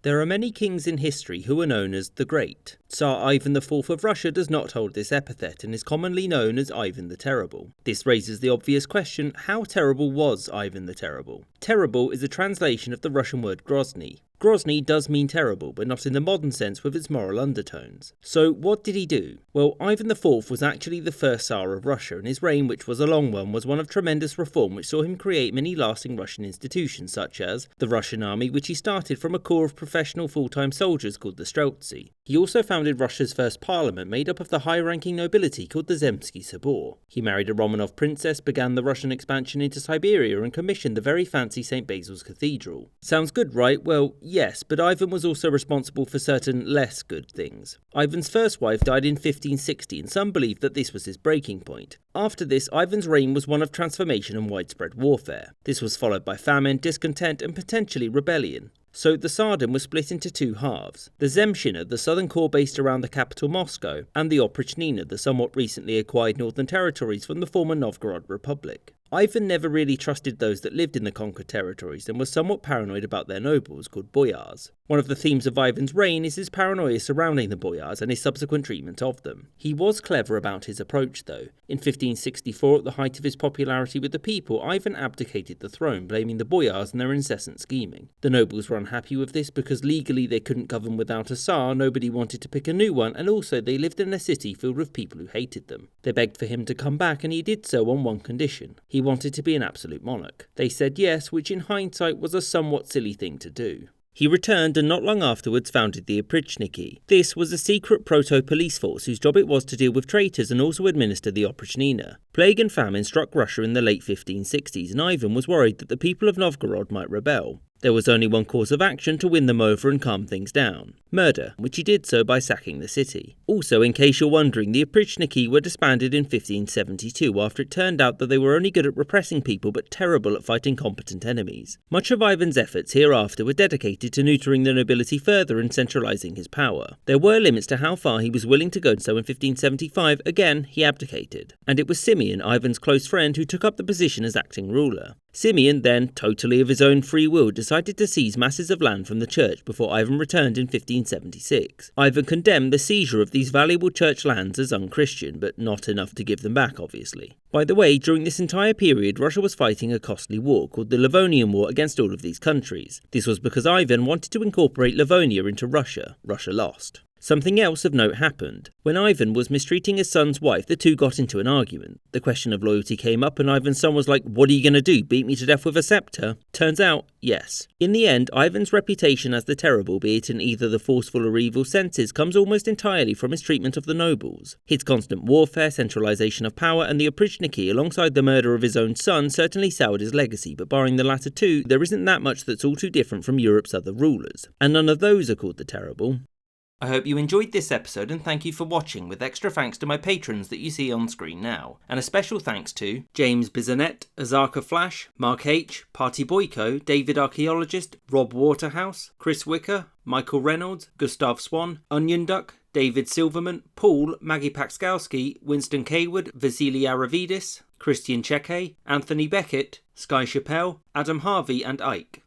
There are many kings in history who are known as the Great. Tsar Ivan IV of Russia does not hold this epithet and is commonly known as Ivan the Terrible. This raises the obvious question, how terrible was Ivan the Terrible? Terrible is a translation of the Russian word Grozny. Grozny does mean terrible, but not in the modern sense with its moral undertones. So what did he do? Well, Ivan IV was actually the first Tsar of Russia, and his reign, which was a long one, was one of tremendous reform which saw him create many lasting Russian institutions, such as the Russian army, which he started from a corps of professional full-time soldiers called the Streltsy. He also founded Russia's first parliament, made up of the high-ranking nobility called the Zemsky Sobor. He married a Romanov princess, began the Russian expansion into Siberia, and commissioned the very fancy St. Basil's Cathedral. Sounds good, right? Well, yes, but Ivan was also responsible for certain less good things. Ivan's first wife died in 1560, and some believe that this was his breaking point. After this, Ivan's reign was one of transformation and widespread warfare. This was followed by famine, discontent, and potentially rebellion. So the Tsardom was split into two halves, the Zemshina, the southern core based around the capital Moscow, and the Oprichnina, the somewhat recently acquired northern territories from the former Novgorod Republic. Ivan never really trusted those that lived in the conquered territories and was somewhat paranoid about their nobles, called boyars. One of the themes of Ivan's reign is his paranoia surrounding the boyars and his subsequent treatment of them. He was clever about his approach though. In 1564, at the height of his popularity with the people, Ivan abdicated the throne, blaming the boyars and their incessant scheming. The nobles were unhappy with this because legally they couldn't govern without a Tsar, nobody wanted to pick a new one, and also they lived in a city filled with people who hated them. They begged for him to come back, and he did so on one condition. He wanted to be an absolute monarch. They said yes, which in hindsight was a somewhat silly thing to do. He returned and not long afterwards founded the Oprichniki. This was a secret proto-police force whose job it was to deal with traitors and also administer the Oprichnina. Plague and famine struck Russia in the late 1560s, and Ivan was worried that the people of Novgorod might rebel. There was only one course of action to win them over and calm things down: murder, which he did so by sacking the city. Also, in case you're wondering, the Oprichniki were disbanded in 1572 after it turned out that they were only good at repressing people but terrible at fighting competent enemies. Much of Ivan's efforts hereafter were dedicated to neutering the nobility further and centralising his power. There were limits to how far he was willing to go, so in 1575, again, he abdicated. And it was Simeon, Ivan's close friend, who took up the position as acting ruler. Simeon then, totally of his own free will, decided to seize masses of land from the church before Ivan returned in 1576. Ivan condemned the seizure of these valuable church lands as unchristian, but not enough to give them back, obviously. By the way, during this entire period, Russia was fighting a costly war called the Livonian War against all of these countries. This was because Ivan wanted to incorporate Livonia into Russia. Russia lost. Something else of note happened. When Ivan was mistreating his son's wife, the two got into an argument. The question of loyalty came up and Ivan's son was like, "What are you going to do, beat me to death with a scepter?" Turns out, yes. In the end, Ivan's reputation as the terrible, be it in either the forceful or evil senses, comes almost entirely from his treatment of the nobles. His constant warfare, centralisation of power, and the Oprichniki, alongside the murder of his own son, certainly soured his legacy, but barring the latter two, there isn't that much that's all too different from Europe's other rulers. And none of those are called the terrible. I hope you enjoyed this episode and thank you for watching, with extra thanks to my patrons that you see on screen now. And a special thanks to James Bizanet, Azarka Flash, Mark H, Party Boyko, David Archaeologist, Rob Waterhouse, Chris Wicker, Michael Reynolds, Gustav Swan, Onion Duck, David Silverman, Paul, Maggie Paxkowski, Winston Kaywood, Vasily Aravidis, Christian Cheke, Anthony Beckett, Sky Chappelle, Adam Harvey and Ike.